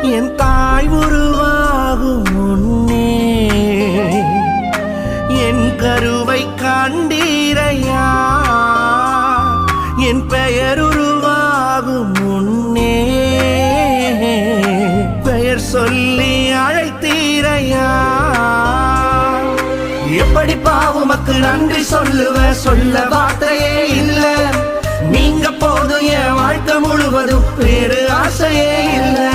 என் தாய் உருவாகும் முன்னே என் கருவை காண்டீரையா, என் பெயர் உருவாகும் முன்னே பெயர் சொல்லி அழைத்தீரையா. எப்படி பாவுமக்கு நன்றி சொல்ல வார்த்தையே இல்ல. நீங்க போதும் என் வாழ்க்கை முழுவதும் வேறு ஆசையே இல்லை.